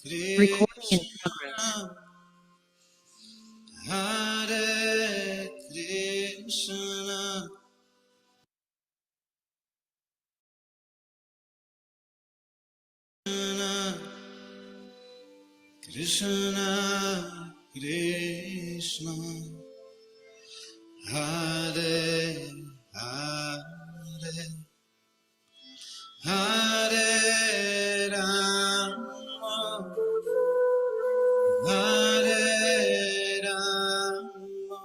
Recording in progress. Hare Krishna, Krishna Krishna, Hare Hare, Hare Rama, Hare Rama,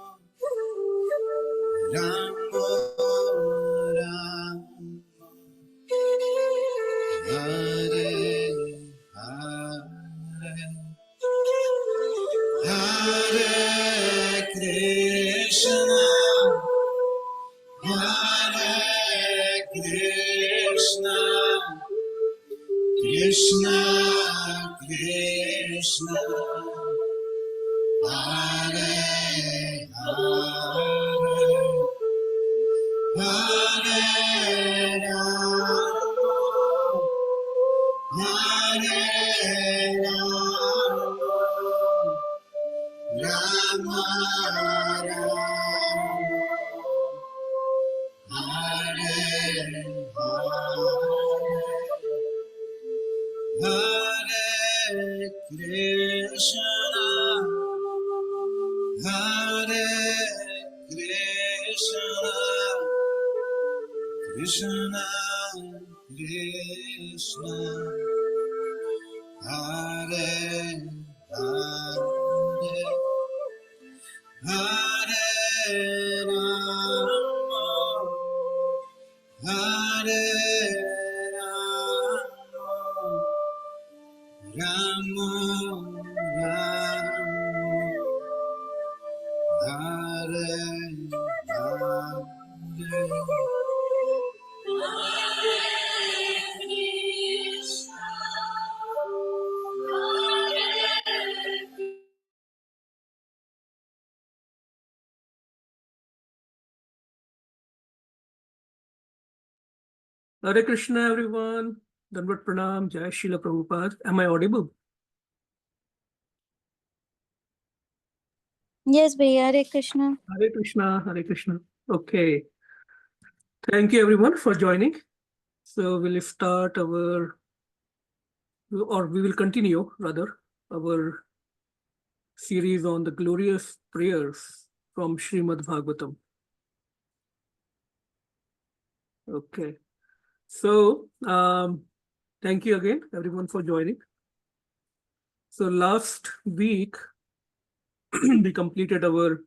Rama Rama, Hare Hare, Hare Krishna, Hare Krishna, Krishna Krishna, Hare Hare, Hare Rama, Hare Rama, Rama Rama, Hare Hare, Hare Krishna, Hare Krishna, Krishna Krishna, Hare Hare, Hare Rama, Hare Rama, Rama Rama, Hare Hare. Hare Krishna, everyone. Dandavat Pranam, Jai Srila Prabhupada. Am I audible? Yes, Bhaiya. Hare Krishna. Hare Krishna, Hare Krishna. Okay. Thank you, everyone, for joining. So we'll start we will continue, rather, our series on the glorious prayers from Srimad Bhagavatam. Okay. So, thank you again, everyone, for joining. So last week, we completed our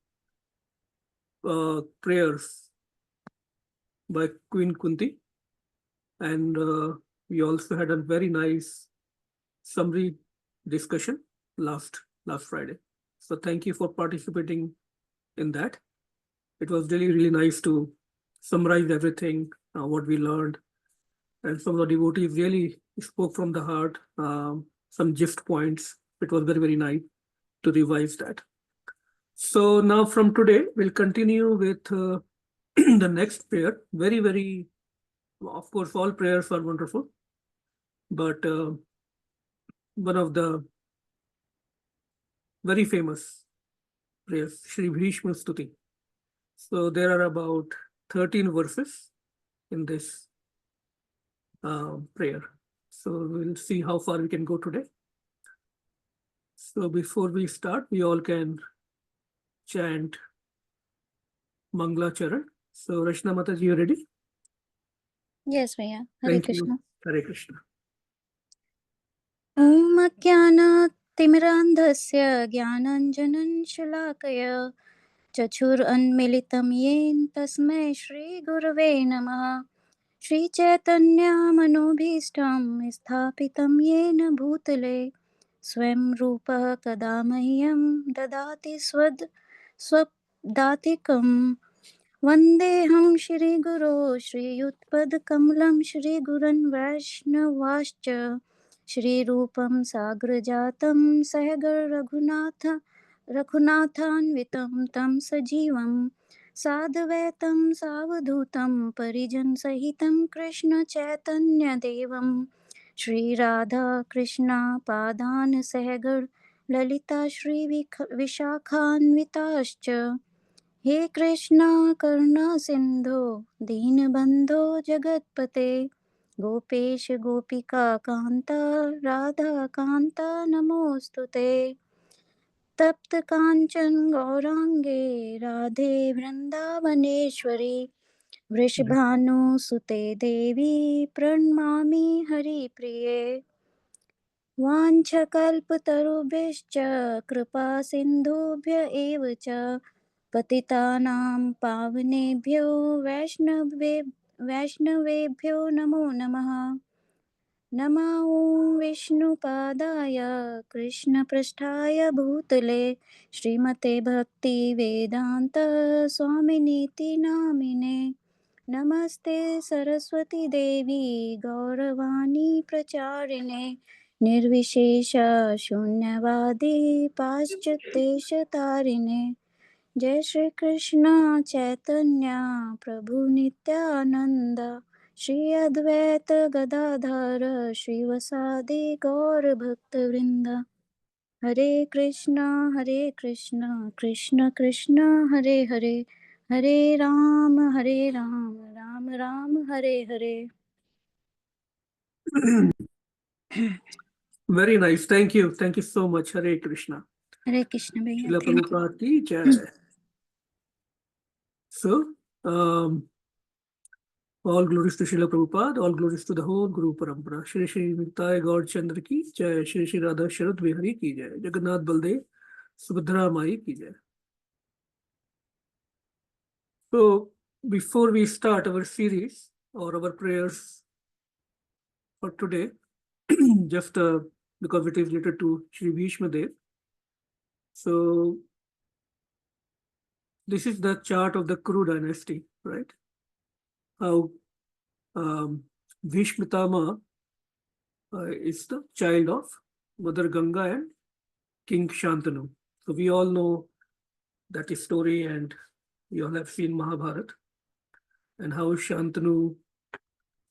prayers by Queen Kunti, and we also had a very nice summary discussion last Friday. So thank you for participating in that. It was really nice to summarize everything, what we learned, and some of the devotees really spoke from the heart, some gist points. It was very nice to revise that. So now from today, we'll continue with the next prayer. Very, of course, all prayers are wonderful, but one of the very famous prayers, Shri Bhishma Stuti. So there are about 13 verses in this prayer. So we'll see how far we can go today. So before we start, we all can chant Mangla Charan. So Rachna Mataji, you ready? Yes, Bhaiya. Hare Thank Krishna. you. Hare Krishna. Om Ajnanaatimirandhasya Jnananjanan Shalakaya Chachur-unmilitam yen tasmai Shri Gurave Namaha. Shri Chaitanya Manobhishtam Sthapitam yena bhutale Swam Rupa Kadamahyam Dadati Swabdatikam. Vandeham Shri Guru Shri Yutpadkamlam Shri Gurun Vaishnavascha Shri Rupam Sagrajatam Sahagar Raghunathanvitam Tam Sajivam Sadhvaitam Savadhutam Parijan Sahitam Krishna Chaitanya Devam Shri Radha Krishna Padan Sahagar Lalita Shri Vishakhanvitascha He Krishna Karna Sindhu Deenbandho Jagatpate Gopesh Gopika Kanta Radha Kanta Namostute तप्त कांचन गौरांगे राधे वृंदावनेश्वरी वृषभानुसुते देवी प्रणमामि हरिप्रिये वाञ्छकल्पतरुभ्यश्च कृपा सिन्धुभ्य एव च पतितानां पावनेभ्यो वैष्णवेभ्यो नमो नमः नमो विष्णुपादाय कृष्णपृष्ठाय भूतले श्रीमते भक्तिवेदान्त स्वामिनीति नामिने नमस्ते सरस्वती देवी गौरवाणी प्रचारिणे निर्विशेष शून्यवादी पाश्चात्यदेशतारिणे जय श्री कृष्ण चैतन्य प्रभु नित्यानंद श्री अद्वैत गदाधर श्रीवासादि गौर भक्तवृंद हरे Krishna Krishna Krishna Hare Hare Hare Ram Ram Ram Hare Hare. Very nice. Thank you. Thank you so much. Hare Krishna. हरे कृष्ण भैया, Srila thank you. Prabhupada ki jai. So, all glories to Srila Prabhupada, all glories to the whole Guru Parampara. Shri Shri Nitai Gaur Chandra ki jai, Shri Shri Radha Sharad Vihari ki jai, Jagannath Baldev Subhadra Mai ki jai. So, before we start our series or our prayers for today, just because it is related to Shri Bhishma Dev. So, this is the chart of the Kuru dynasty, right? How Bhishmatama is the child of Mother Ganga and King Shantanu. So we all know that story, and we all have seen Mahabharata, and how Shantanu,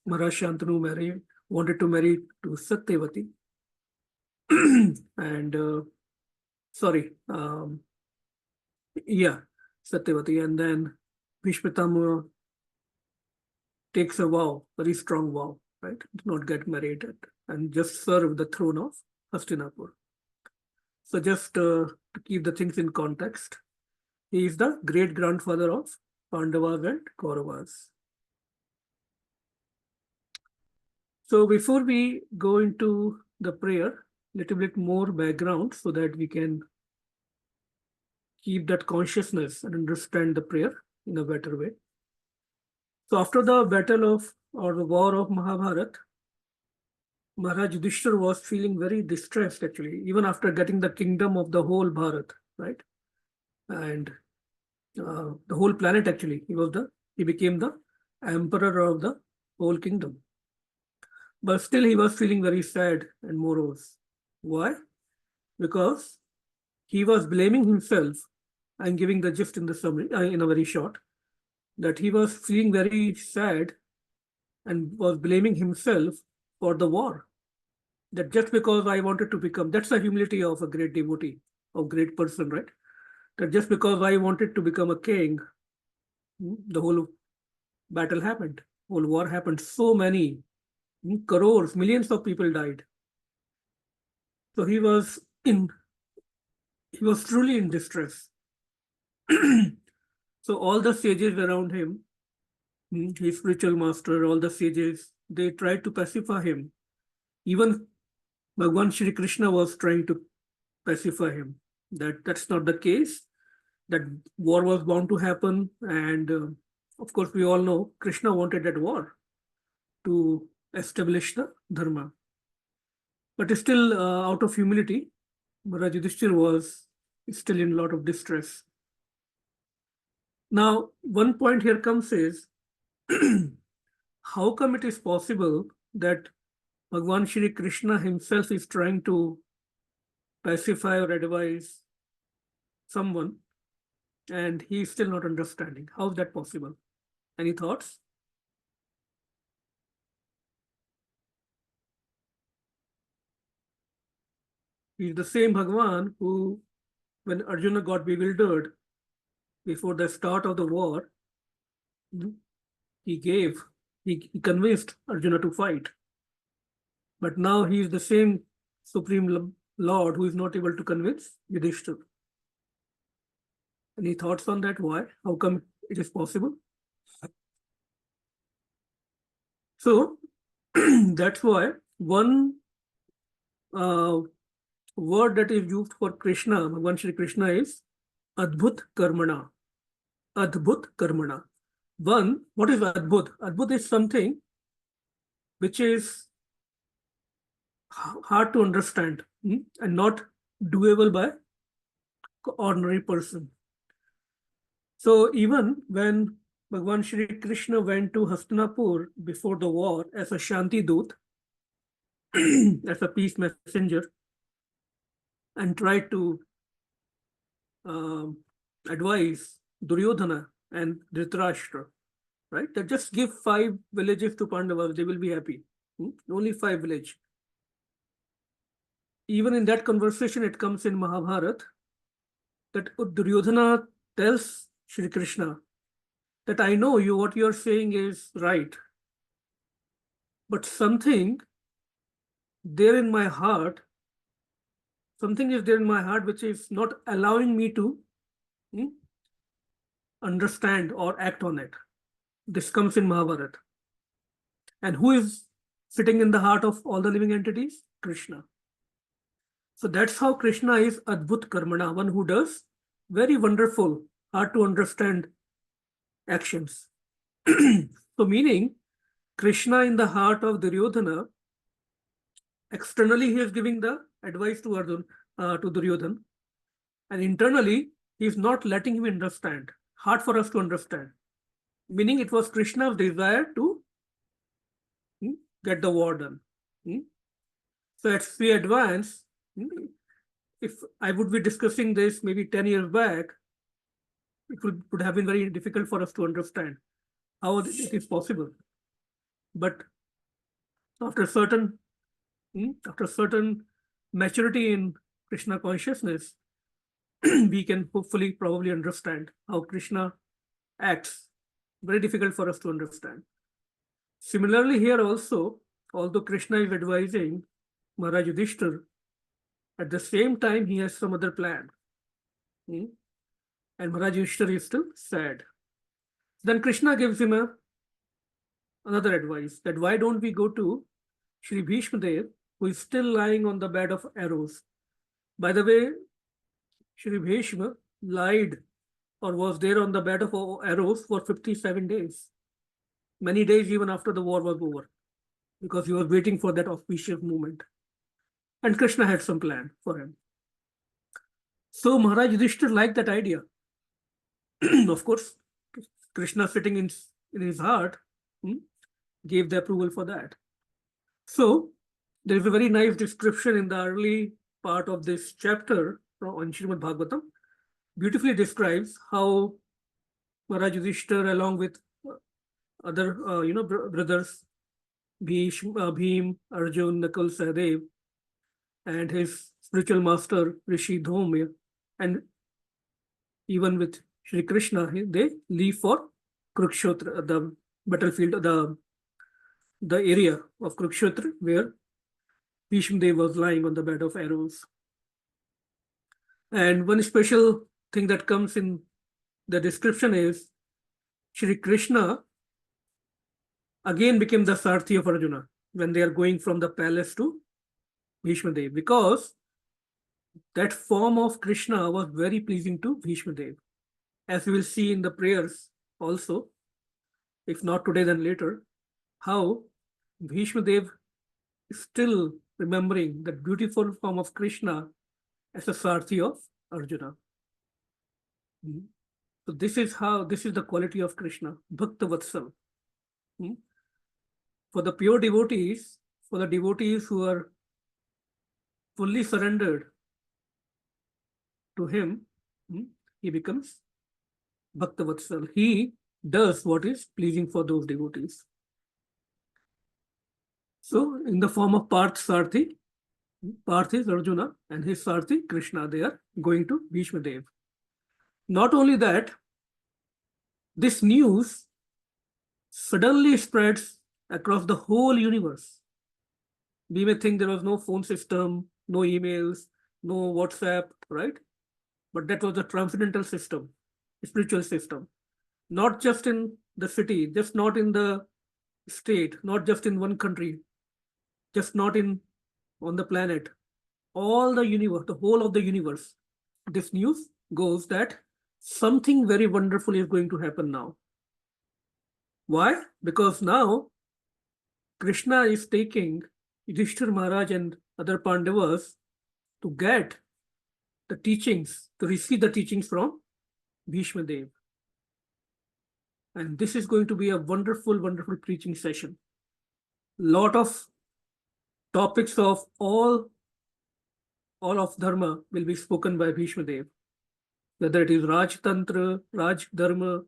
Maharaj Shantanu wanted to marry to Satyavati. And Satyavati, and then Bhishmatama takes a vow, very strong vow, right? Do not get married and just serve the throne of Hastinapur. So just to keep the things in context, he is the great grandfather of Pandavas and Kauravas. So before we go into the prayer, little bit more background so that we can keep that consciousness and understand the prayer in a better way. So after the battle of or the war of Mahabharat, Maharaj Yudhishthira was feeling very distressed actually, even after getting the kingdom of the whole Bharat, right? And the whole planet actually, he became the emperor of the whole kingdom. But still he was feeling very sad and morose. Why? Because he was blaming himself. I'm giving the gist in the summary, in a very short, that he was feeling very sad and was blaming himself for the war. That just because I wanted to become, that's the humility of a great devotee, of great person, right? That just because I wanted to become a king, the whole battle happened, whole war happened. So many crores, millions of people died. So he was truly in distress. So all the sages around him, his spiritual master, all the sages, they tried to pacify him. Even Bhagwan Shri Krishna was trying to pacify him. That's not the case. That war was bound to happen, and of course we all know Krishna wanted that war to establish the dharma. But still, out of humility, Maharaj Yudhishthira was still in a lot of distress. Now, one point here comes is, how come it is possible that Bhagwan Shri Krishna himself is trying to pacify or advise someone, and he is still not understanding? How is that possible? Any thoughts? He's the same Bhagavan who, when Arjuna got bewildered before the start of the war, he convinced Arjuna to fight. But now he is the same Supreme Lord who is not able to convince Yudhishthira. Any thoughts on that? Why? How come it is possible? So that's why one word that is used for Krishna, Bhagavan Shri Krishna, is Adbhut Karmana. Adbhut Karmana. One, what is Adbhut? Adbhut is something which is hard to understand and not doable by ordinary person. So even when Bhagavan Shri Krishna went to Hastinapur before the war as a Shanti Dut, as a peace messenger, and tried to advise Duryodhana and Dhritarashtra, right? That just give 5 villages to Pandavas, they will be happy. Only 5 villages. Even in that conversation, it comes in Mahabharata that Duryodhana tells Shri Krishna that I know you, what you are saying is right, but something there in my heart, something is there in my heart which is not allowing me to understand or act on it. This comes in Mahabharata. And who is sitting in the heart of all the living entities? Krishna. So that's how Krishna is Adbhut Karmana, one who does very wonderful, hard to understand actions. So meaning, Krishna in the heart of Duryodhana, externally he is giving the advice to Duryodhana, and internally he is not letting him understand. Hard for us to understand. Meaning it was Krishna's desire to get the war done. So as we advance, if I would be discussing this maybe 10 years back, it would have been very difficult for us to understand how it is possible. But after certain maturity in Krishna consciousness, we can hopefully probably understand how Krishna acts. Very difficult for us to understand. Similarly, here also, although Krishna is advising Maharaj Yudhishthira, at the same time he has some other plan. And Maharaj Yudhishthira is still sad. Then Krishna gives him another advice, that why don't we go to Shri Bhishma Dev, who is still lying on the bed of arrows. By the way, Shri Bhishma lied or was there on the bed of arrows for 57 days. Many days even after the war was over, because he was waiting for that auspicious moment. And Krishna had some plan for him. So Maharaj Yudhishthira liked that idea. Of course, Krishna sitting in his heart gave the approval for that. So there is a very nice description in the early part of this chapter on Srimad Bhagavatam. Beautifully describes how Maharaj Yudhishthira, along with other brothers, Bhim, Arjun, Nakul, Sahadev, and his spiritual master Rishi Dhomir, and even with Shri Krishna, they leave for Kurukshetra, the battlefield, the area of Kurukshetra where Bhishma Dev was lying on the bed of arrows. And one special thing that comes in the description is Shri Krishna again became the Sarthi of Arjuna when they are going from the palace to Bhishma Dev, because that form of Krishna was very pleasing to Bhishma Dev. As we will see in the prayers also, if not today then later, how Bhishma Dev is still remembering that beautiful form of Krishna as a Sarthi of Arjuna. So this is the quality of Krishna, Bhakta Vatsal. For the pure devotees, for the devotees who are fully surrendered to him, he becomes Bhakta Vatsal. He does what is pleasing for those devotees. So in the form of Parth Sarthi, Parth is Arjuna and his Sarthi Krishna. They are going to Bhishma Dev. Not only that, this news suddenly spreads across the whole universe. We may think there was no phone system, no emails, no WhatsApp, right? But that was a transcendental system, spiritual system. Not just in the city, just not in the state, not just in one country, just not in on the planet, all the universe, the whole of the universe. This news goes that something very wonderful is going to happen now. Why? Because now Krishna is taking Yudhishthir Maharaj and other Pandavas to get the teachings, to receive the teachings from Bhishma Dev. And this is going to be a wonderful, wonderful preaching session. Lot of topics of all of Dharma will be spoken by Bhishma Dev. Whether it is Raj Tantra, Raj Dharma,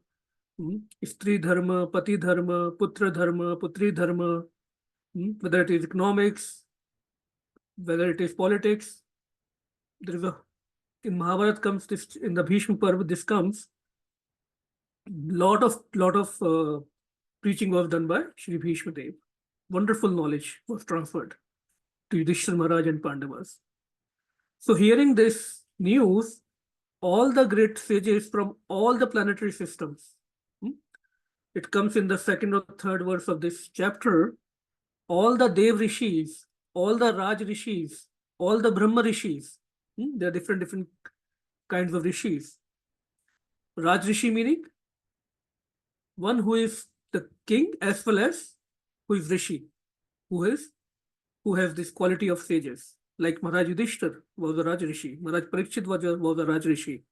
Stri Dharma, Pati Dharma, Putra Dharma, Putri Dharma, whether it is economics, whether it is politics. There is in Mahabharata comes this, in the Bhishma Parva, this comes, lot of preaching was done by Shri Bhishma Dev. Wonderful knowledge was transferred to Yudhishthira Maharaj and Pandavas. So hearing this news, all the great sages from all the planetary systems, it comes in the second or third verse of this chapter, all the Dev Rishis, all the Raj Rishis, all the Brahma Rishis, there are different kinds of Rishis. Raj Rishi meaning one who is the king as well as who is Rishi, who has this quality of sages. Like Maharaj Yudhishthir was a Raj Rishi, Maharaj Parikshit was a Raj Rishi.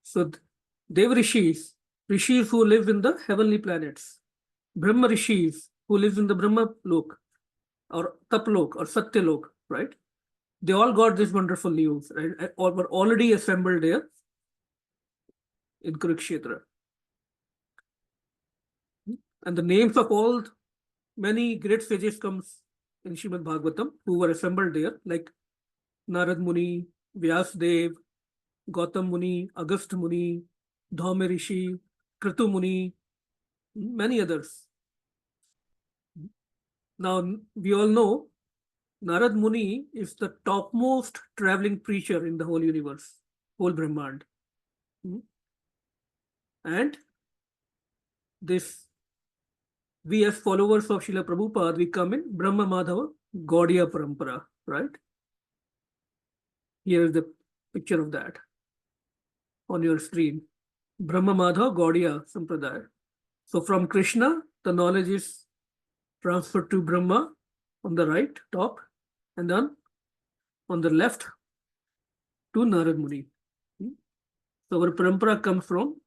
So Dev Rishis, Rishis who live in the heavenly planets, Brahma Rishis who lives in the Brahma Lok or Tap Lok or Satya Lok, right? They all got this wonderful news, right? Or were already assembled there in Kurukshetra. And the names of all many great sages comes in Srimad Bhagavatam who were assembled there, like Narad Muni, Vyasdev, Gautam Muni, Agast Muni, Dhauma Rishi, Kritu Muni, many others. Now, we all know Narad Muni is the topmost traveling preacher in the whole universe, whole Brahmand. And this, we as followers of Srila Prabhupada, we come in Brahma Madhava Gaudiya Parampara, right? Here is the picture of that on your screen. Brahma Madhava Gaudiya Sampradaya. So from Krishna, the knowledge is transferred to Brahma on the right, top, and then on the left to Narad Muni. So our parampara comes from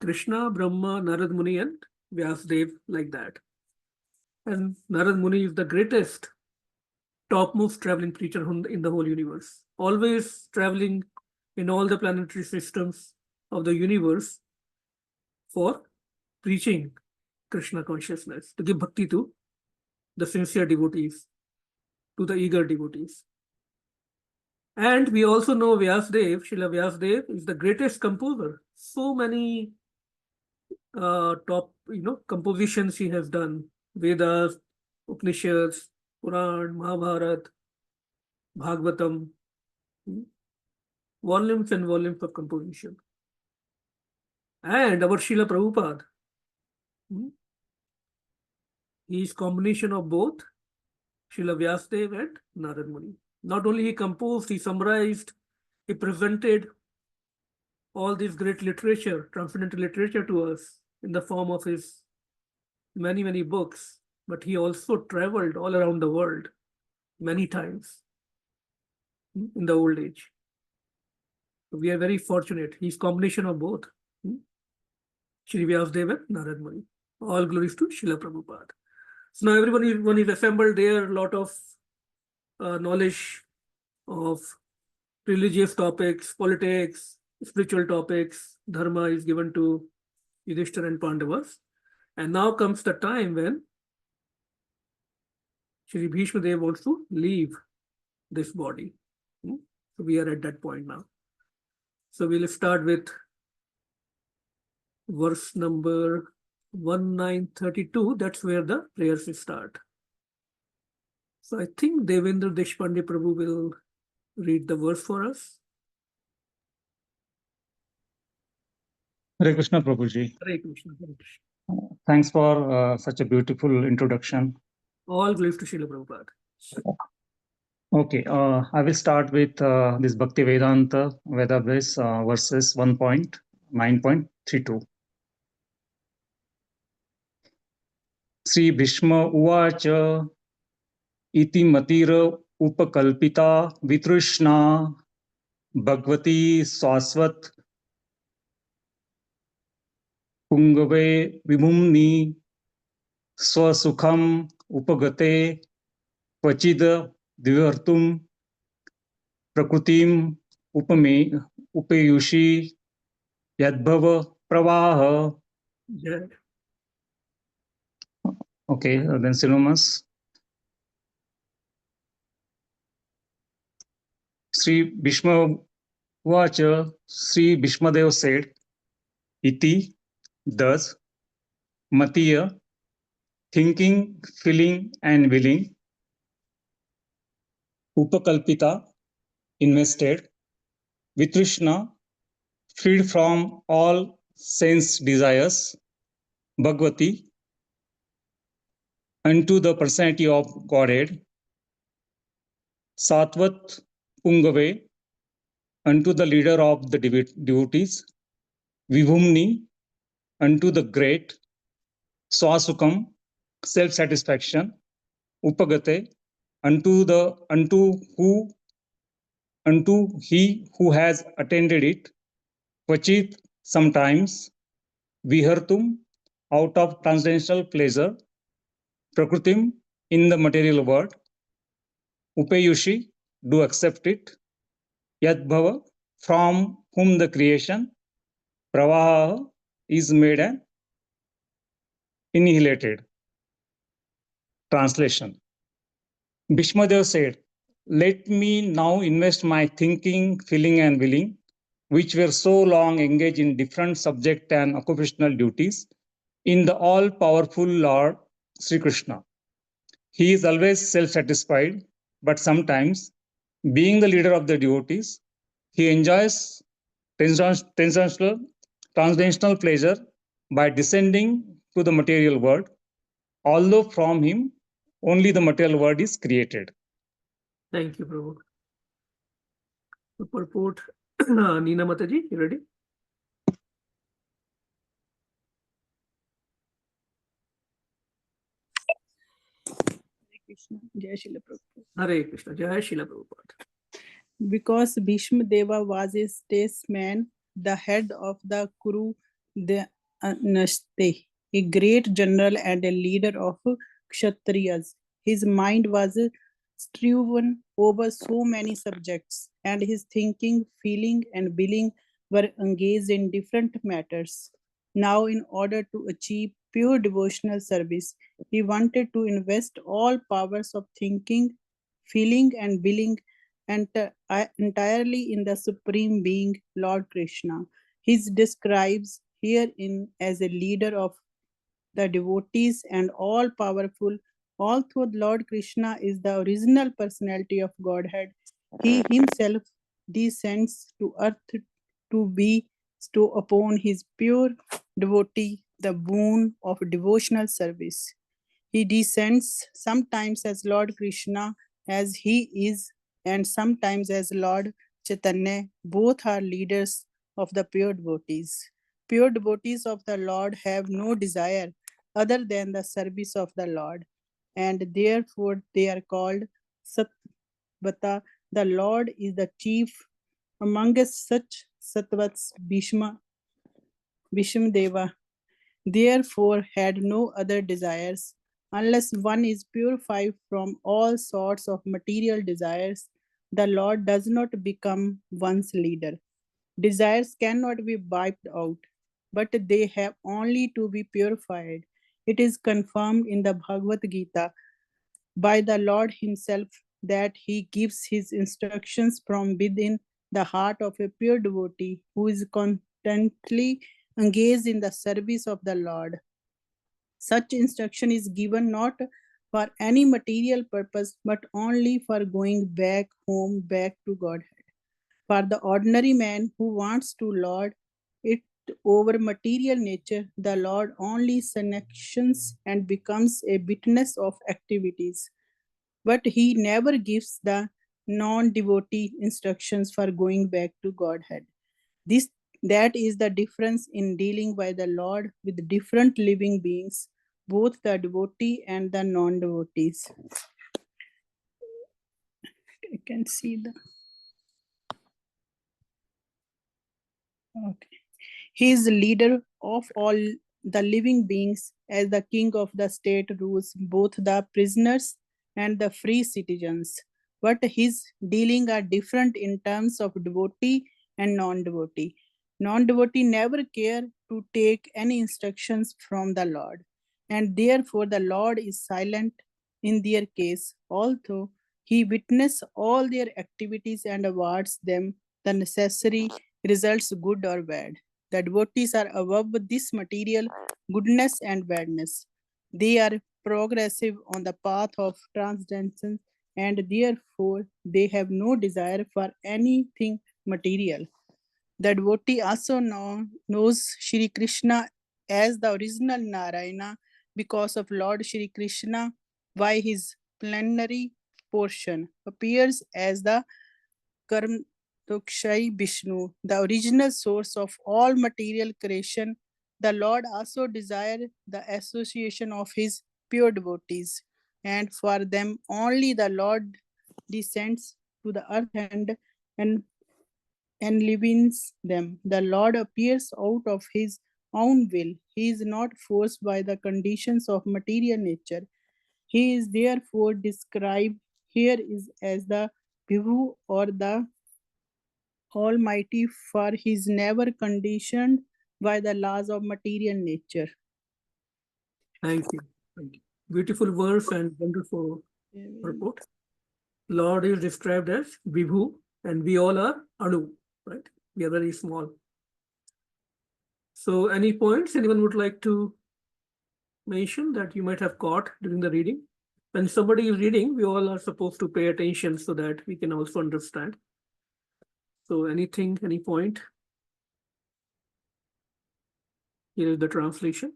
Krishna, Brahma, Narad Muni, and Vyasdev, like that. And Narad Muni is the greatest, topmost traveling preacher in the whole universe, always traveling in all the planetary systems of the universe for preaching Krishna consciousness, to give bhakti to the sincere devotees, to the eager devotees. And we also know Vyasdev, Srila Vyasdev is the greatest composer. So many top, compositions he has done. Vedas, Upanishads, Puran, Mahabharata, Bhagavatam, volumes and volumes of composition. And our Srila Prabhupada, he is combination of both Srila Vyasdev and Narad Muni. Not only he composed, he summarized, he presented all this great literature, transcendental literature to us in the form of his many, many books, but he also traveled all around the world many times in the old age. We are very fortunate. He's combination of both. Shri Vyasdev and Narad Muni. All glories to Srila Prabhupada. So now everyone is assembled there, a lot of knowledge of religious topics, politics, spiritual topics, dharma is given to Yudhishthira and Pandavas. And now comes the time when Shri Bhishma Dev wants to leave this body. So we are at that point now. So we'll start with verse number 1932. That's where the prayers start. So I think Devendra Deshpande Prabhu will read the verse for us. Hare Krishna, Prabhuji. Hare Krishna. Hare Krishna. Thanks for such a beautiful introduction. All glories to Srila Prabhupada. Okay, I will start with this Bhakti Vedanta Vedabase verses 1.9.32. Sri Bhishma Uvacha Iti Matira Upakalpita Vitrishna Bhagavati Swasvat Pungave Vimumni Swasukham Upagate Kvachid Divartum Prakrutim Upayushi Yadbhava Pravaha. Yeah. Okay, then synonymous. Sri Bhishma Vacha, Sri Bhishmadev said, Iti, thus, Matiya, thinking, feeling, and willing, Upakalpita, invested, Vitrishna, freed from all sense desires, Bhagavati, unto the personality of Godhead, Satvat Pungave, unto the leader of the devotees, Vibhumni, unto the great, Swasukam, self-satisfaction, Upagate, unto he who has attended it, Kvachit, sometimes, Vihartum, out of transcendental pleasure, Prakrutim, in the material world, Upayushi, do accept it, Yadbhava, from whom the creation, Pravaha, is made and annihilated. Translation. Bhishmadev said, let me now invest my thinking, feeling, and willing, which were so long engaged in different subject and occupational duties, in the all-powerful Lord Sri Krishna. He is always self-satisfied, but sometimes, being the leader of the devotees, he enjoys transcendental pleasure by descending to the material world, although from him only the material world is created. Thank you, Prabhu. The purport, Neena Mataji, you ready? Krishna. Jai Srila Prabhupada. Hare Krishna. Jai Srila Prabhupada. Because Bhishma Deva was a statesman, the head of the Kuru Dynasty, a great general and a leader of Kshatriyas. His mind was striven over so many subjects, and his thinking, feeling, and willing were engaged in different matters. Now, in order to achieve pure devotional service, he wanted to invest all powers of thinking, feeling, and willing entirely in the Supreme Being, Lord Krishna. He is described herein as a leader of the devotees and all powerful. Although Lord Krishna is the original personality of Godhead, he himself descends to earth to bestow upon his pure devotee the boon of devotional service. He descends sometimes as Lord Krishna, as he is, and sometimes as Lord Chaitanya. Both are leaders of the pure devotees. Pure devotees of the Lord have no desire other than the service of the Lord, and therefore they are called Satvata. The Lord is the chief amongst such Satvats. Bhishma Deva therefore had no other desires. Unless one is purified from all sorts of material desires, the Lord does not become one's leader. Desires cannot be wiped out, but they have only to be purified. It is confirmed in the Bhagavad Gita by the Lord himself, that he gives his instructions from within the heart of a pure devotee who is constantly engaged in the service of the Lord. Such instruction is given not for any material purpose, but only for going back home, back to Godhead. For the ordinary man who wants to lord it over material nature, the Lord only sanctions and becomes a witness of activities. But he never gives the non-devotee instructions for going back to Godhead. That is the difference in dealing by the Lord with different living beings, both the devotee and the non-devotees. I can see the. Okay. He is the leader of all the living beings, as the king of the state rules both the prisoners and the free citizens. But his dealing are different in terms of devotee and non-devotee. Non-devotee never care to take any instructions from the Lord, and therefore the Lord is silent in their case, although he witnesses all their activities and awards them the necessary results, good or bad. The devotees are above this material goodness and badness. They are progressive on the path of transcendence, and therefore they have no desire for anything material. The devotee also knows Shri Krishna as the original Narayana because of Lord Shri Krishna, by his plenary portion appears as the Karm Dokshay Vishnu, the original source of all material creation. The Lord also desired the association of his pure devotees, and for them only the Lord descends to the earth and enlivens them. The Lord appears out of his own will. He is not forced by the conditions of material nature. He is therefore described here is as the Vibhu or the Almighty, for he is never conditioned by the laws of material nature. Thank you. Thank you. Beautiful verse and wonderful report. Lord is described as Vibhu, and we all are Anu, right? We are very small. So, any points anyone would like to mention that you might have caught during the reading? When somebody is reading, we all are supposed to pay attention so that we can also understand. So, anything, any point? Here is the translation.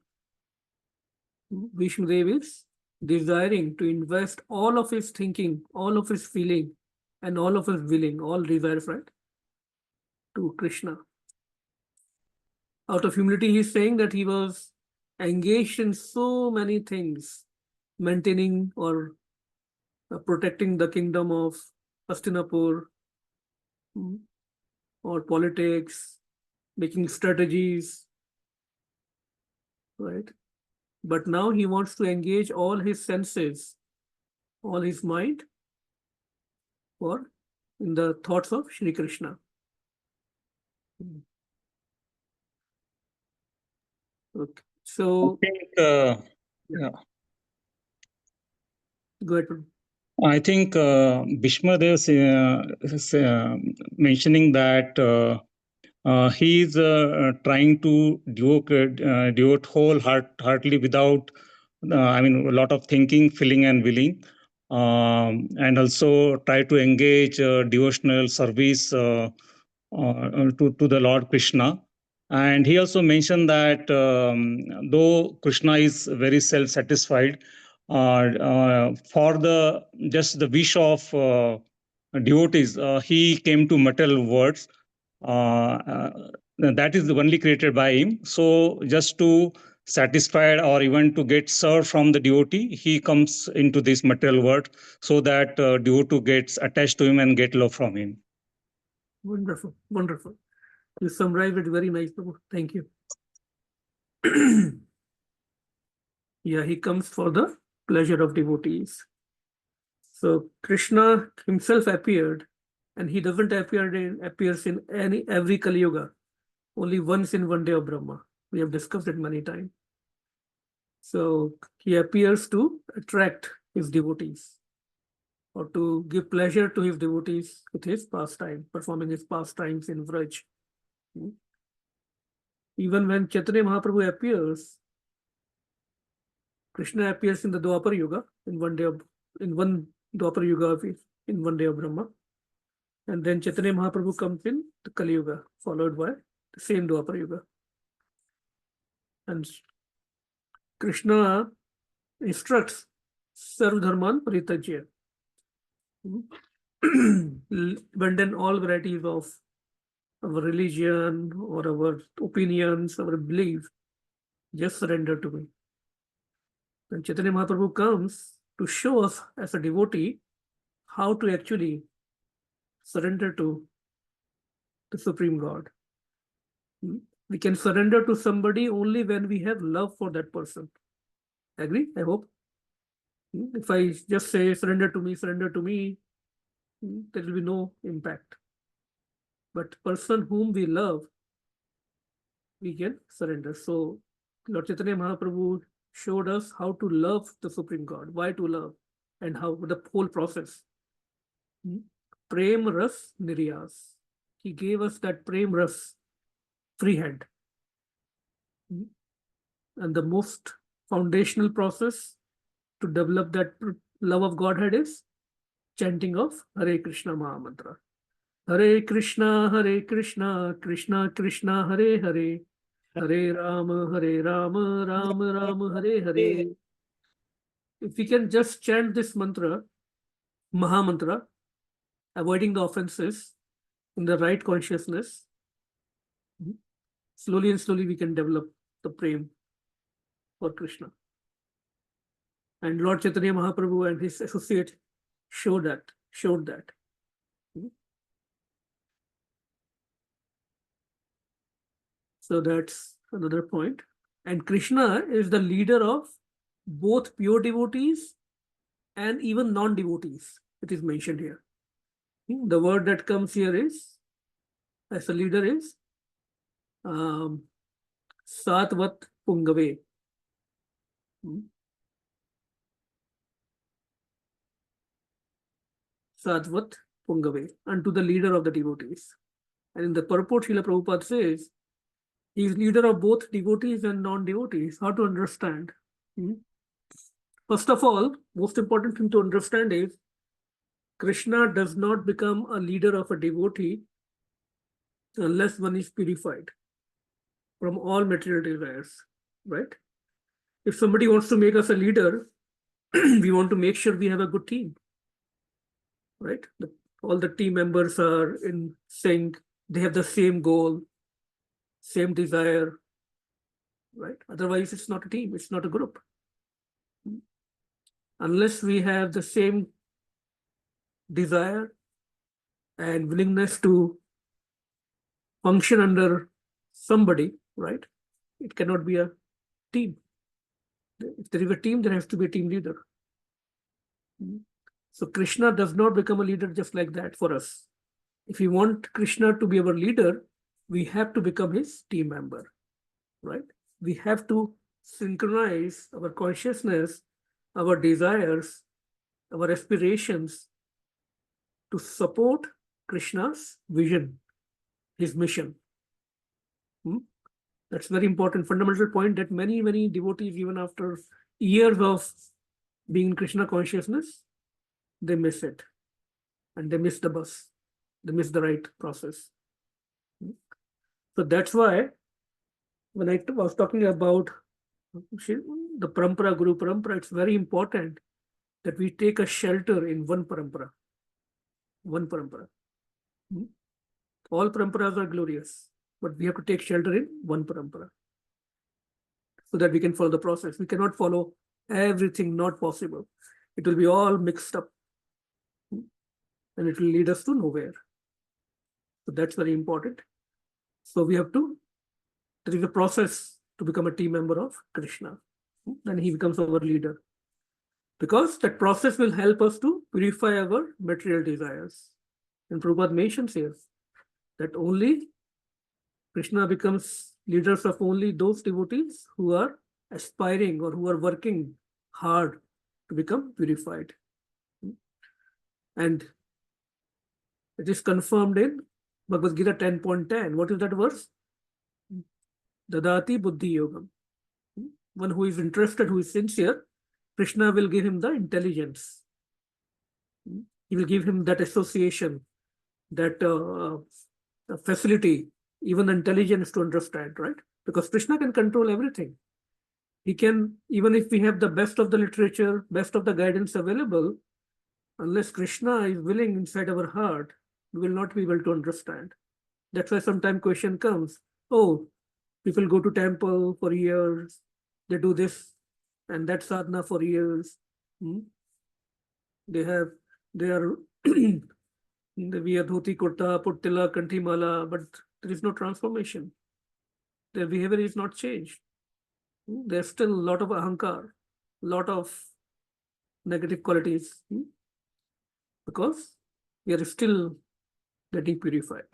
Vishnu Dev is desiring to invest all of his thinking, all of his feeling, and all of his willing, all desires, right, to Krishna. Out of humility, he's saying that he was engaged in so many things, maintaining or protecting the kingdom of Hastinapur, or politics, making strategies, right? But now he wants to engage all his senses, all his mind, or in the thoughts of Shri Krishna. Okay, so I think, yeah. Go ahead. Prabhu. I think Bhishma Dev is mentioning that he is trying to devote wholeheartedly without, I mean, a lot of thinking, feeling, and willing, and also try to engage devotional service to the Lord Krishna. And he also mentioned that though Krishna is very self-satisfied, for the just the wish of devotees, he came to material words. That is only created by him. So just to satisfy or even to get served from the devotee, he comes into this material world so that devotee gets attached to him and get love from him. Wonderful, wonderful. You summarized it very nice, Prabhu. Thank you. Yeah, he comes for the pleasure of devotees. So Krishna himself appeared, and he doesn't appears in every Kali Yuga, only once in one day of Brahma. We have discussed it many times. So he appears to attract his devotees, or to give pleasure to his devotees with his pastime, performing his pastimes in Vraj. Even when Chaitanya Mahaprabhu appears, Krishna appears in the Dwapar Yuga, in one Dwapar Yuga, in one day of Brahma. And then Chaitanya Mahaprabhu comes in the Kali Yuga, followed by the same Dwapar Yuga. And Krishna instructs Sarv Dharman Paritajya. Abandon all varieties of our religion or our opinions, our belief. Just surrender to me. Then Chaitanya Mahaprabhu comes to show us as a devotee how to actually surrender to the Supreme God. We can surrender to somebody only when we have love for that person. Agree? I hope. If I just say surrender to me, there will be no impact. But person whom we love, we can surrender. So Lord Chaitanya Mahaprabhu showed us how to love the Supreme God, why to love, and how the whole process. Prem Ras Niryas. He gave us that Prem Ras free hand. And the most foundational process to develop that love of Godhead is chanting of Hare Krishna Maha Mantra. Hare Krishna, Krishna Krishna, Hare Hare, Hare Rama, Rama Rama, Hare Hare. If we can just chant this mantra, Maha Mantra, avoiding the offenses in the right consciousness, slowly and slowly we can develop the prem for Krishna. And Lord Chaitanya Mahaprabhu and his associate showed that. So that's another point. And Krishna is the leader of both pure devotees and even non-devotees. It is mentioned here. The word that comes here is, as a leader, is Satvat Pungave. Satvat Pungave, unto the leader of the devotees. And in the purport, Srila Prabhupada says, he is leader of both devotees and non-devotees. How to understand? First of all, most important thing to understand is Krishna does not become a leader of a devotee unless one is purified from all material desires, right? If somebody wants to make us a leader, we want to make sure we have a good team, right? All the team members are in sync. They have the same goal, same desire, right? Otherwise, it's not a team. It's not a group. Unless we have the same desire and willingness to function under somebody, right? It cannot be a team. If there is a team, there has to be a team leader. So Krishna does not become a leader just like that for us. If we want Krishna to be our leader, we have to become his team member, right? We have to synchronize our consciousness, our desires, our aspirations to support Krishna's vision, his mission. That's very important, fundamental point that many, many devotees, even after years of being in Krishna consciousness, they miss it. And they miss the bus. They miss the right process. So that's why when I was talking about the parampara, Guru parampara, it's very important that we take a shelter in one parampara. One parampara. All paramparas are glorious, but we have to take shelter in one parampara so that we can follow the process. We cannot follow everything, not possible. It will be all mixed up and it will lead us to nowhere. So that's very important. So we have to, there is a process to become a team member of Krishna. Then he becomes our leader. Because that process will help us to purify our material desires. And Prabhupada mentions here that only Krishna becomes leaders of only those devotees who are aspiring or who are working hard to become purified. And it is confirmed in Bhagavad Gita 10.10. What is that verse? Dadati buddhi yogam. One who is interested, who is sincere, Krishna will give him the intelligence. He will give him that association, that facility, even intelligence to understand, right? Because Krishna can control everything. He can, even if we have the best of the literature, best of the guidance available, unless Krishna is willing inside our heart, we will not be able to understand. That's why sometimes question comes, oh, people go to temple for years, they do this and that sadhana for years. They are they wear dhoti kurta, put tilak, kanthi mala, but there is no transformation. Their behavior is not changed. There's still a lot of ahankar, lot of negative qualities, because we are still getting purified.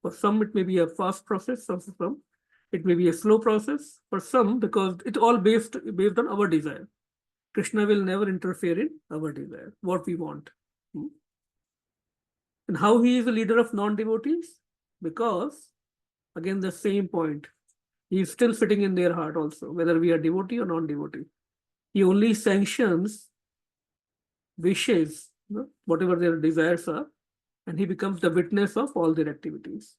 For some, it may be a fast process. For some, it may be a slow process. For some, because it's all based on our desire. Krishna will never interfere in our desire, what we want. And how he is a leader of non-devotees? Because, again, the same point. He is still sitting in their heart also, whether we are devotee or non-devotee. He only sanctions wishes, whatever their desires are, and he becomes the witness of all their activities.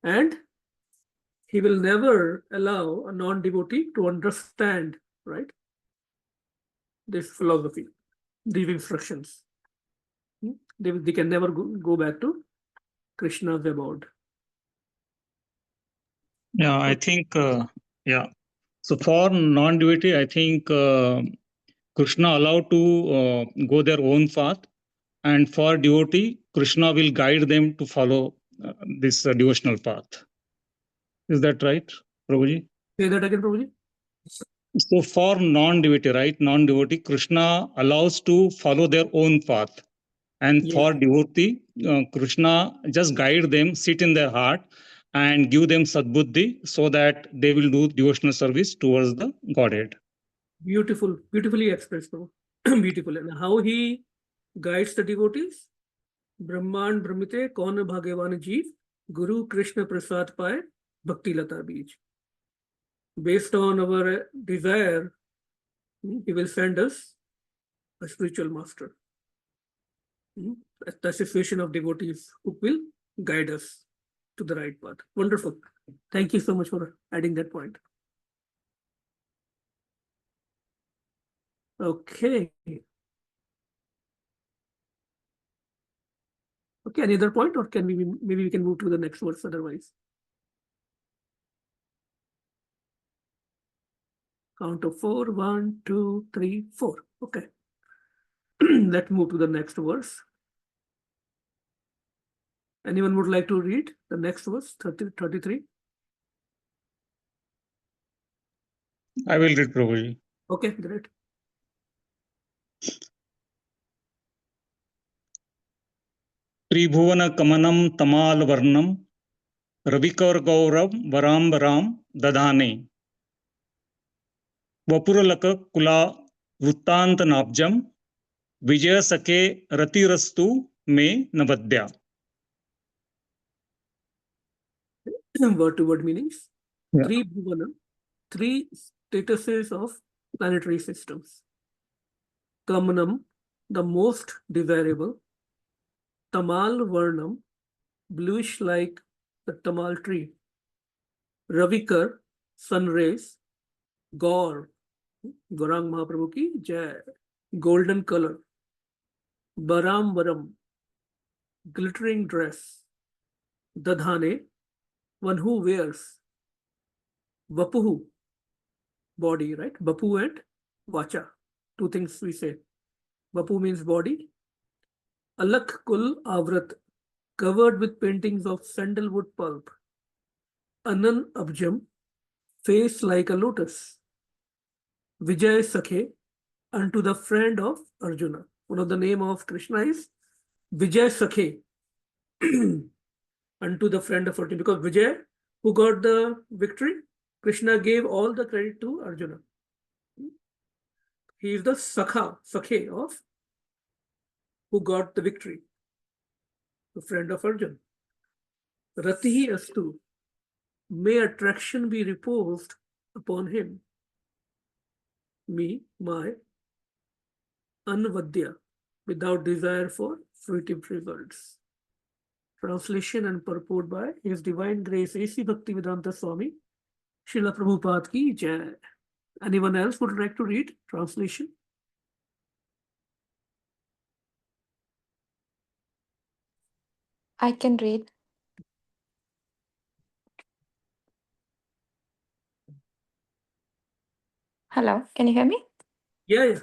And he will never allow a non-devotee to understand, right, this philosophy, these instructions. They can never go back to Krishna's abode. Yeah, I think, So for non-devotee, I think Krishna allowed to go their own path. And for devotee, Krishna will guide them to follow this devotional path. Is that right, Prabhuji? Say that again, Prabhuji. So for non-devotee, right, non-devotee, Krishna allows to follow their own path. And for devotee, Krishna just guide them, sit in their heart, and give them sadbuddhi so that they will do devotional service towards the Godhead. Beautifully expressed, Prabhu. Beautiful. And how he guides the devotees? Brahman Brahmite Kaun Bhagavan Jeev Guru Krishna Prasad Paye Bhakti Lata Beej. Based on our desire, he will send us a spiritual master. The association of devotees who will guide us to the right path. Wonderful. Thank you so much for adding that point. Okay. Okay, any other point, or can we maybe we can move to the next verse otherwise? Count of 4. 1, 2, 3, 4. Okay. Let's move to the next verse. Anyone would like to read the next verse, 33? I will read, Prabhuji. Okay, great. Tribhuvana Kamanam Tamal Varnam Ravikar Gaurav Varambaram Dadhane Vapuralaka Kula Vuttant Nabjam Vijaya Sake Ratirastu Me Navadya. Word-to-word meanings. Yeah. Three bhuvanam, 3 statuses of planetary systems. Kamanam, the most desirable. Tamal Varnam, bluish like the tamal tree. Ravikar, sun rays. Gaur, Gaurang Mahaprabhu ki jai, golden color. Varam, glittering dress. Dadhane, one who wears. Vapuhu, body, right? Vapu and Vacha, 2 things we say. Vapu means body. Alak Kul Avrat, covered with paintings of sandalwood pulp. Anan Abjam, face like a lotus. Vijay Sakhe, unto the friend of Arjuna. One of the name of Krishna is Vijay Sakhe, unto the friend of Arjuna. Because Vijay, who got the victory, Krishna gave all the credit to Arjuna. He is the Sakhe of who got the victory, the friend of Arjun. Ratihi astu, may attraction be reposed upon him. Me, my, anvadya, without desire for fruitive results. Translation and purport by His Divine Grace A.C. Bhaktivedanta Swami, Srila Prabhupada ki jai. Anyone else would like to read translation? I can read. Hello, can you hear me? Yeah.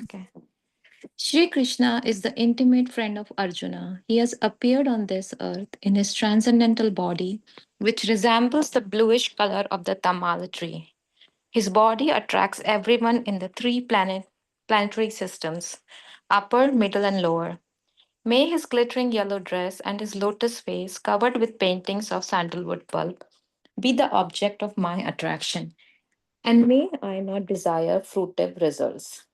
Okay. Shri Krishna is the intimate friend of Arjuna. He has appeared on this earth in his transcendental body, which resembles the bluish color of the tamala tree. His body attracts everyone in the three planetary systems, upper, middle, and lower. May his glittering yellow dress and his lotus face, covered with paintings of sandalwood pulp, be the object of my attraction. And may I not desire fruitive results.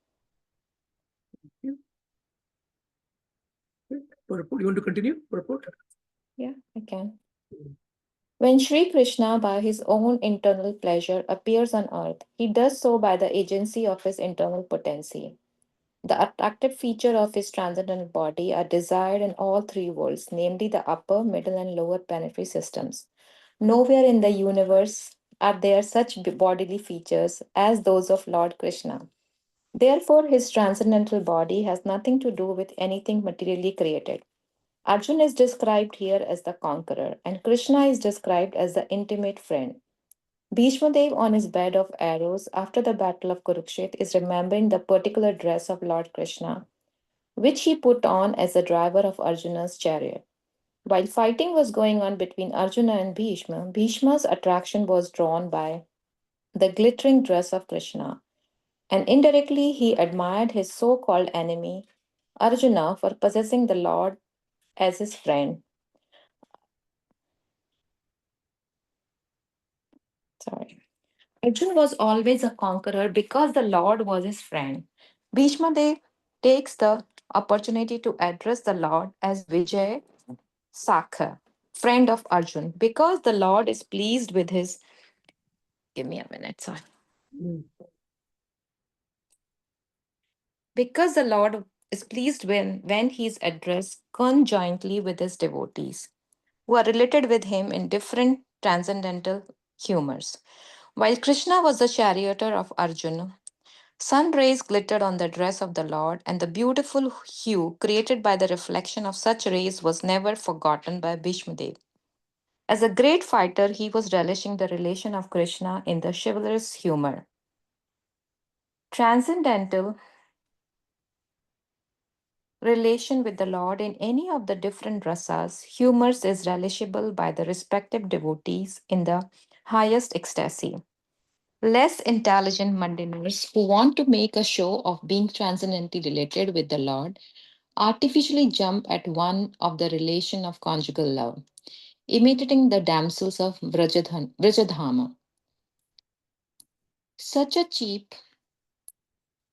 Purport. You want to continue? Purport? Yeah, I can. When Sri Krishna, by his own internal pleasure, appears on earth, he does so by the agency of his internal potency. The attractive feature of his transcendental body are desired in all three worlds, namely the upper, middle, and lower planetary systems. Nowhere in the universe are there such bodily features as those of Lord Krishna. Therefore, his transcendental body has nothing to do with anything materially created. Arjun is described here as the conqueror, and Krishna is described as the intimate friend. Bhishma Dev, on his bed of arrows after the battle of Kurukshetra, is remembering the particular dress of Lord Krishna, which he put on as the driver of Arjuna's chariot. While fighting was going on between Arjuna and Bhishma, Bhishma's attraction was drawn by the glittering dress of Krishna, and indirectly he admired his so called enemy, Arjuna, for possessing the Lord as his friend. Sorry. Arjun was always a conqueror because the Lord was his friend. Bhishma Dev takes the opportunity to address the Lord as Vijay Sakha, friend of Arjun, because the Lord is pleased with his. Give me a minute, sorry. Because the Lord is pleased when he is addressed conjointly with his devotees, who are related with him in different transcendental humors. While Krishna was the charioteer of Arjuna, sun rays glittered on the dress of the Lord, and the beautiful hue created by the reflection of such rays was never forgotten by Bhishmadev. As a great fighter, he was relishing the relation of Krishna in the chivalrous humor. Transcendental relation with the Lord in any of the different rasas, humors is relishable by the respective devotees in the highest ecstasy. Less intelligent mundanaires who want to make a show of being transcendently related with the Lord artificially jump at one of the relation of conjugal love, imitating the damsels of Vrajadhama. Such a cheap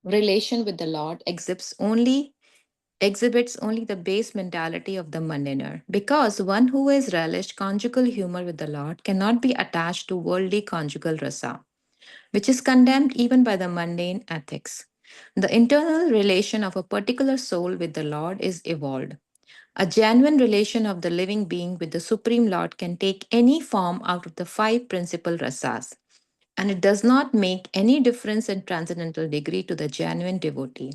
relation with the Lord exhibits only the base mentality of the mundaner, because one who has relished conjugal humor with the Lord cannot be attached to worldly conjugal rasa, which is condemned even by the mundane ethics. The internal relation of a particular soul with the Lord is evolved. A genuine relation of the living being with the Supreme Lord can take any form out of the five principal rasas, and it does not make any difference in transcendental degree to the genuine devotee.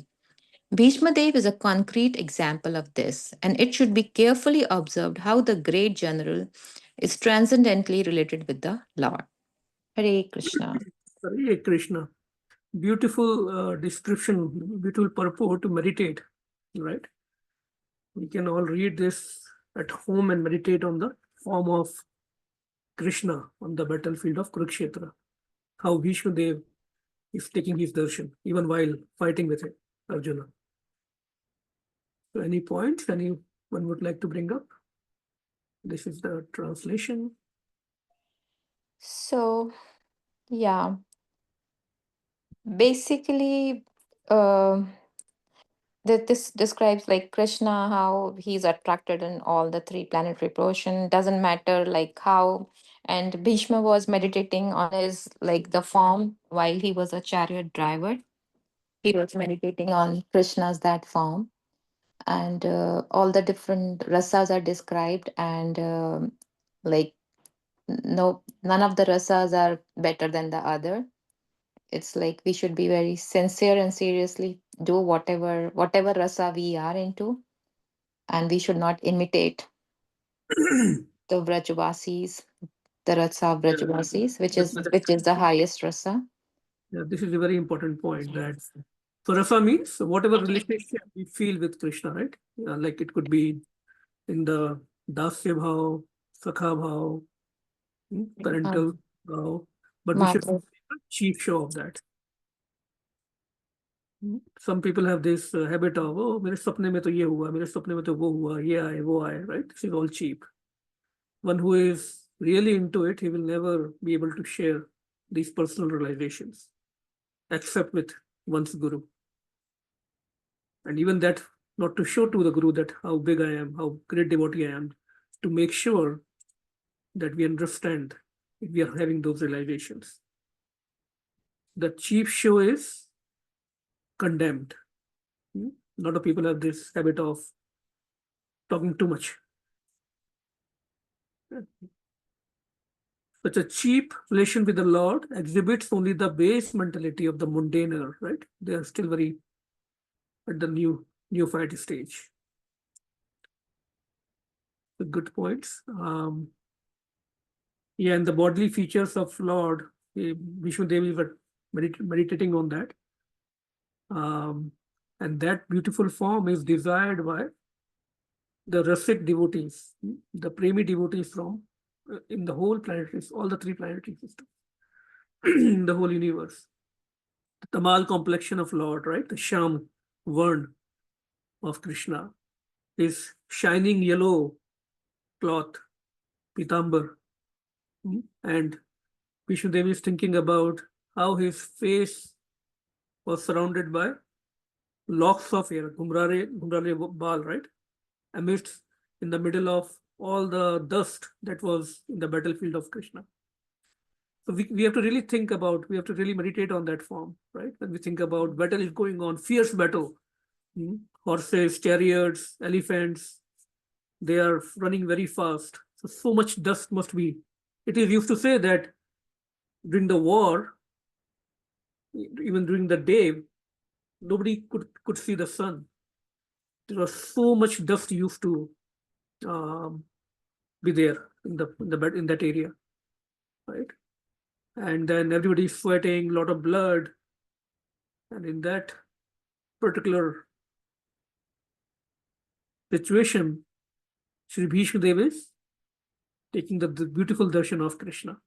Bhishma Dev is a concrete example of this, and it should be carefully observed how the great general is transcendently related with the Lord. Hare Krishna. Hare Krishna. Beautiful description, beautiful purport to meditate, right? We can all read this at home and meditate on the form of Krishna on the battlefield of Kurukshetra. How Bhishma Dev is taking his darshan, even while fighting with Arjuna. So any points anyone would like to bring up? This is the translation. So, yeah, Basically, that this describes like Krishna, how he's attracted in all the three planetary portion. Doesn't matter like how. And Bhishma was meditating on his like the form while he was a chariot driver. He was meditating on Krishna's that form, and all the different rasas are described, and like no, none of the rasas are better than the other. It's like we should be very sincere and seriously do whatever rasa we are into, and we should not imitate the Vrajavasis, the rasa of Yeah, Vrajavasis, that- which is the highest rasa. yeah, this is a very important point that so rasa means whatever relationship we feel with Krishna, right? Like it could be in the dasya bhav, sakha bhav, parental bhav, but we should Matra. make a chief show of that. Some people have this habit of, oh, मेरे सपने में तो ये हुआ, मेरे सपने में तो वो हुआ, ये आए, वो आए, right? This is all cheap. One who is really into it, he will never be able to share these personal realizations, except with one's guru. And even that, not to show to the guru that how big I am, how great devotee I am, to make sure that we understand if we are having those realizations. The cheap show is condemned. A lot of people have this habit of talking too much. Such a cheap relation with the Lord exhibits only the base mentality of the mundaner, right? They are still very at the neophyte stage. The good points. Yeah, and the bodily features of Lord, Vishnu Devi were meditating on that. And that beautiful form is desired by the rasic devotees, the premi devotees from in the whole planetary, all the three planetary systems, in the whole universe. The Tamal complexion of Lord, right? The Sham Varn of Krishna, his shining yellow cloth, Pitambar, and Vishnu Devi is thinking about how his face was surrounded by locks of hair, Ghumrare Bal, right? Amidst in the middle of all the dust that was in the battlefield of Krishna. So we have to really think about, we have to really meditate on that form, right? When we think about battle is going on, fierce battle, horses, chariots, elephants, they are running very fast. So much dust must be. It is used to say that during the war, even during the day, nobody could see the sun. There was so much dust used to be there in that area, right? And then everybody's sweating, a lot of blood, and in that particular situation, Sri Bhishma Dev is taking the beautiful darshan of Krishna,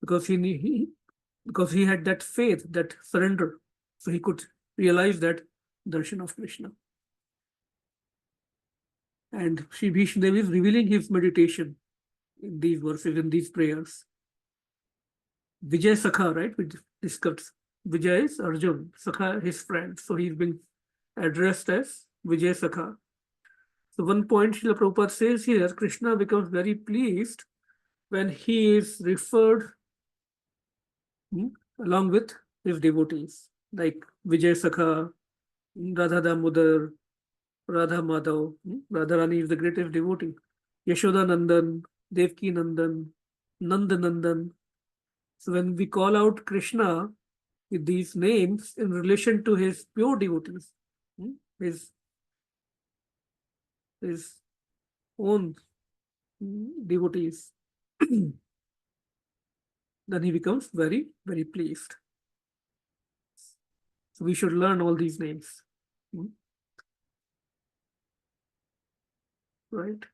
because he had that faith, that surrender, so he could realize that darshan of Krishna. And Sri Bhishma Dev is revealing his meditation in these verses, in these prayers. Vijay Sakha, right? We discussed. Vijay is Arjun, Sakha his friend. So he's been addressed as Vijay Sakha. So one point Srila Prabhupada says here, Krishna becomes very pleased when he is referred along with his devotees, like Vijay Sakha, Radha Damodar, Radha Madhav. Radharani is the greatest devotee. Yashoda Nandan, Devki Nandan, Nanda Nandan. So when we call out Krishna with these names in relation to his pure devotees, his own devotees, then he becomes very, very pleased. So we should learn all these names. Right?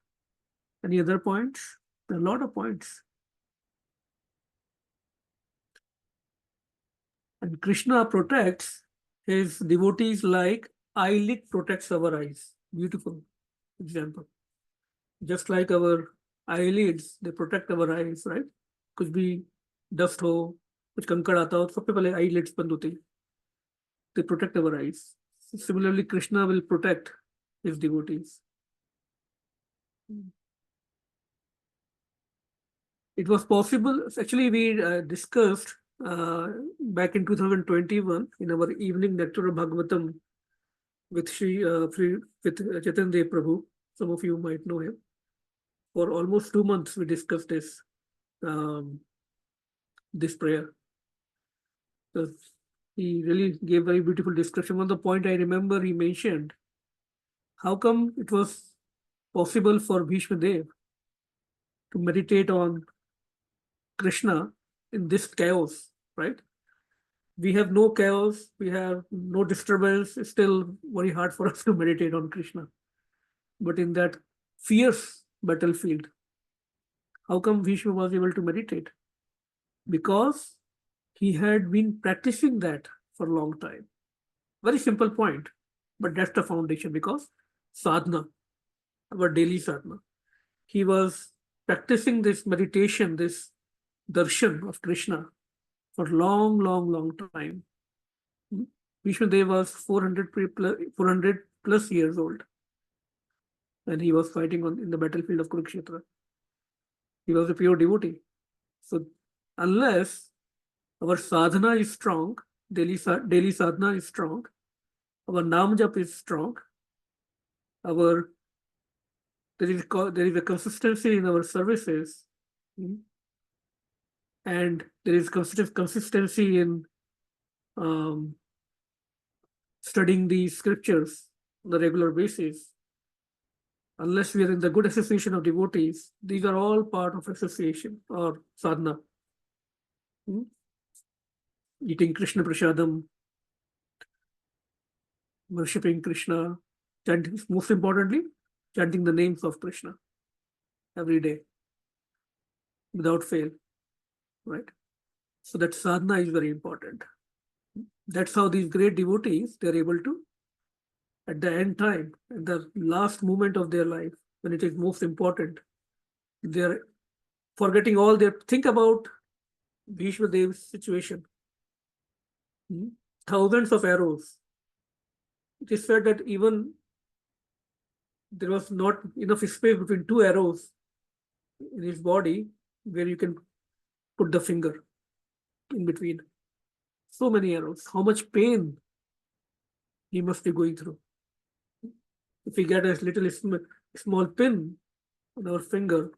Any other points? There are a lot of points. And Krishna protects his devotees like eyelid protects our eyes. Beautiful example. Just like our eyelids, they protect our eyes, right? Could be dust ho, कुछ कंकड़ आता हो तो सबसे पहले eyelids बंद होती, they protect our eyes. Similarly, Krishna will protect his devotees. It was possible, actually we discussed back in 2021 in our evening lecture of Bhagavatam with Chaitanya Dev Prabhu. Some of you might know him. For almost 2 months we discussed this prayer. So he really gave very beautiful description. One of the point I remember he mentioned, how come it was possible for Bhishma Dev to meditate on Krishna in this chaos, right? We have no chaos, we have no disturbance. It's still very hard for us to meditate on Krishna. But in that fierce battlefield, how come Bhishma was able to meditate? Because he had been practicing that for a long time. Very simple point, but that's the foundation, because sadhana, our daily sadhana, he was practicing this meditation, this darshan of Krishna for long time. Bhishma Dev was 400 plus years old when he was fighting in the battlefield of Kurukshetra. He was a pure devotee. So unless our sadhana is strong, daily sadhana is strong, our nam jap is strong, there is a consistency in our services, and there is consistency in studying the scriptures on a regular basis. Unless we are in the good association of devotees, these are all part of association or sadhana. Eating Krishna Prasadam, worshipping Krishna, chanting, most importantly, chanting the names of Krishna every day without fail, right? So that sadhana is very important. That's how these great devotees, they're able to, at the end time, at the last moment of their life, when it is most important, they're forgetting all their, think about Bhishma Dev's situation. Thousands of arrows. It is said that even there was not enough space between 2 arrows in his body where you can put the finger in between. So many arrows. How much pain he must be going through. If we get a little small pin on our finger,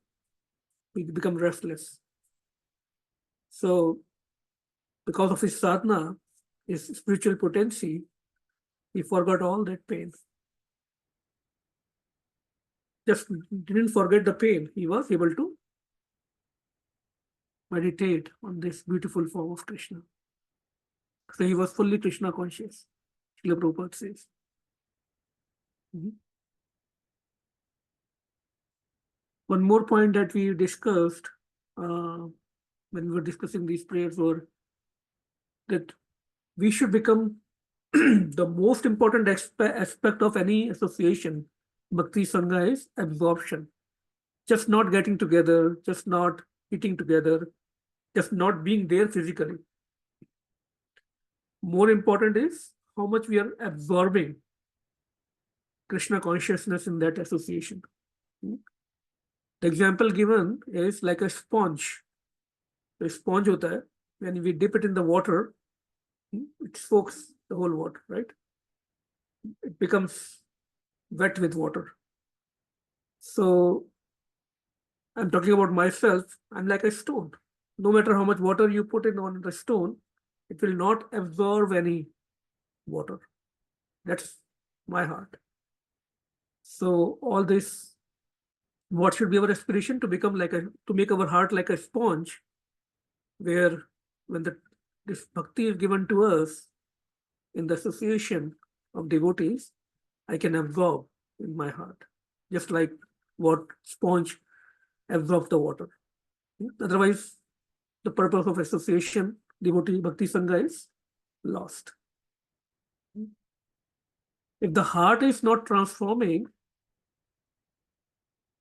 we become restless. So because of his sadhana, his spiritual potency, he forgot all that pain. Just didn't forget the pain. He was able to meditate on this beautiful form of Krishna. So he was fully Krishna conscious, Srila Prabhupada says. One more point that we discussed when we were discussing these prayers were that we should become the most important aspect of any association, Bhakti Sangha, is absorption. Just not getting together, just not eating together, just not being there physically. More important is how much we are absorbing Krishna consciousness in that association. The example given is like a sponge. The sponge hota hai, when we dip it in the water, it soaks the whole water, right? It becomes wet with water. So I'm talking about myself. I'm like a stone. No matter how much water you put in on the stone, it will not absorb any water. That's my heart. So all this, what should be our aspiration? To become like to make our heart like a sponge, where when this bhakti is given to us in the association of devotees, I can absorb in my heart, just like what sponge absorbs the water. Otherwise, the purpose of association, devotee bhakti sangha, is lost. If the heart is not transforming,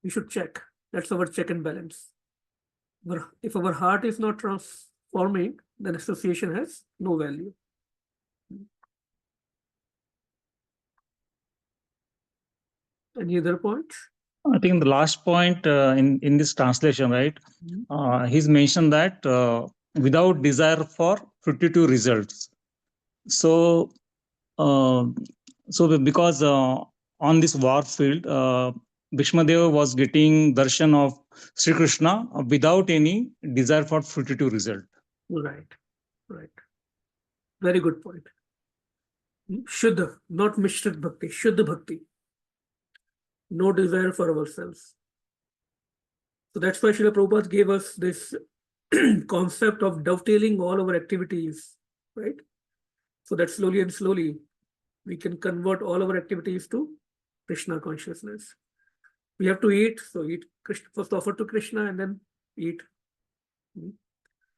we should check. That's our check and balance. If our heart is not transforming, then association has no value. Any other points? I think the last point in this translation, right? He's mentioned that without desire for fruitive results. So, because on this war field, Bhishma Deva was getting darshan of Sri Krishna without any desire for fruitive result. Right, right. Very good point. Shuddha, not Mishrit Bhakti, Shuddha Bhakti. No desire for ourselves. So that's why Srila Prabhupada gave us this concept of dovetailing all our activities, right? So that slowly and slowly we can convert all our activities to Krishna consciousness. We have to eat, so eat Krishna, first offer to Krishna and then eat.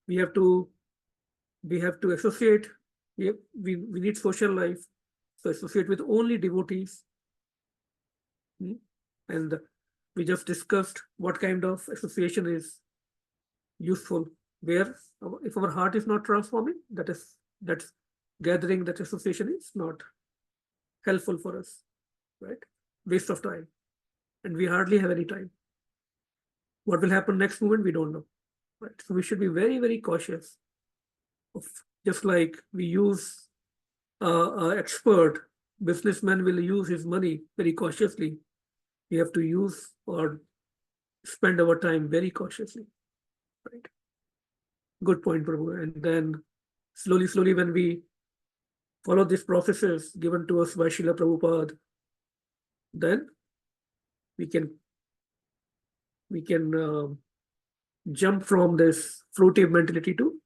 We have to associate. We need social life, so associate with only devotees. And we just discussed what kind of association is useful. Where if our heart is not transforming, that's gathering, that association is not helpful for us, right? Waste of time, and we hardly have any time. What will happen next moment, we don't know, right? So we should be very, very cautious of, just like we use expert businessman will use his money very cautiously. We have to use or spend our time very cautiously, right? Good point, Prabhu. And then slowly, when we follow these processes given to us by Srila Prabhupada, then we can jump from this fruitive mentality to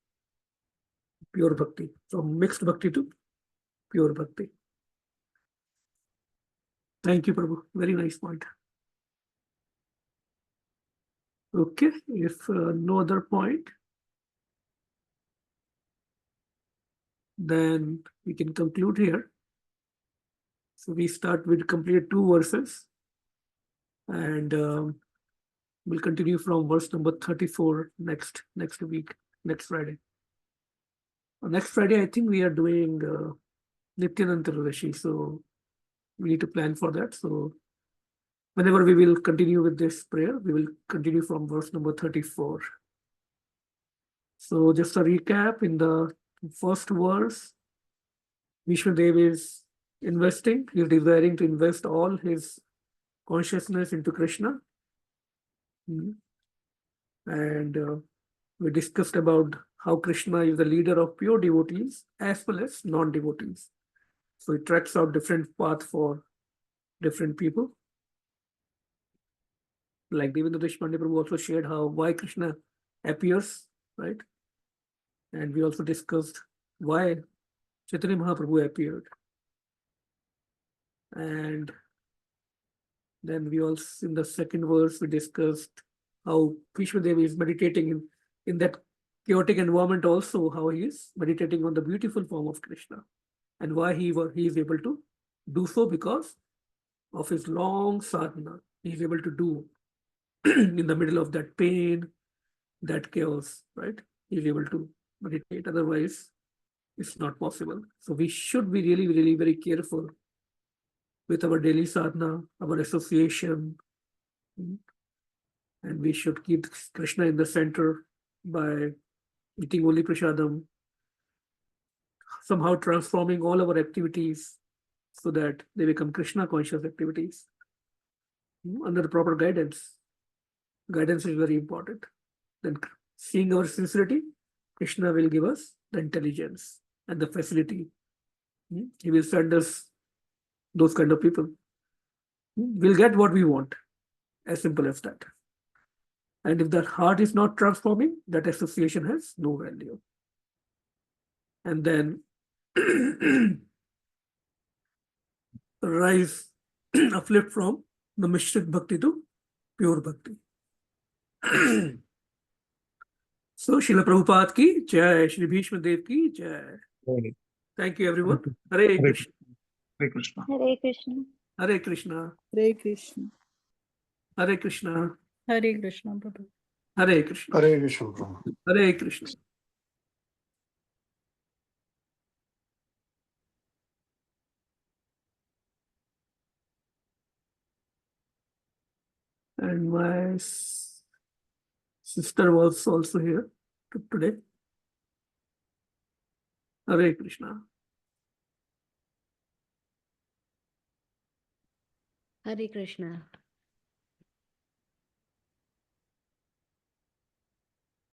pure bhakti, from mixed bhakti to pure bhakti. Thank you, Prabhu. Very nice point. Okay, if no other point, then we can conclude here. So we start with completed 2 verses, and we'll continue from verse number 34 next week, next Friday. Next Friday, I think we are doing Nityananta Rishi, so we need to plan for that. So whenever we will continue with this prayer, we will continue from verse number 34. So just a recap, in the first verse, Bhishma Dev is investing, he is desiring to invest all his consciousness into Krishna. And we discussed about how Krishna is the leader of pure devotees as well as non-devotees. So it tracks out different paths for different people. Like Devendra Deshpande Prabhu also shared why Krishna appears, right? And we also discussed why Chaitanya Mahaprabhu appeared. And then we also, in the second verse, we discussed how Bhishma Devi is meditating in that chaotic environment also, how he is meditating on the beautiful form of Krishna, and why he is able to do so because of his long sadhana. He is able to do in the middle of that pain, that chaos, right? He is able to meditate. Otherwise, it's not possible. So we should be really, really very careful with our daily sadhana, our association, and we should keep Krishna in the center by eating only prasadam, somehow transforming all our activities so that they become Krishna conscious activities under the proper guidance. Guidance is very important. Then seeing our sincerity, Krishna will give us the intelligence and the facility. He will send us those kind of people. We'll get what we want, as simple as that. And if the heart is not transforming, that association has no value. And then rise, uplift from the Mishrit Bhakti to pure Bhakti. So, Srila Prabhupada ki jai, Shri Bhishma Dev ki jai. Thank you, everyone. Hare Krishna. Hare Krishna. Hare Krishna. Hare Krishna. Hare Krishna. Hare Krishna. Hare Krishna, Prabhu. Hare Krishna. Hare Krishna. Hare Krishna. And my sister was also here today. Hare Krishna. Hare Krishna.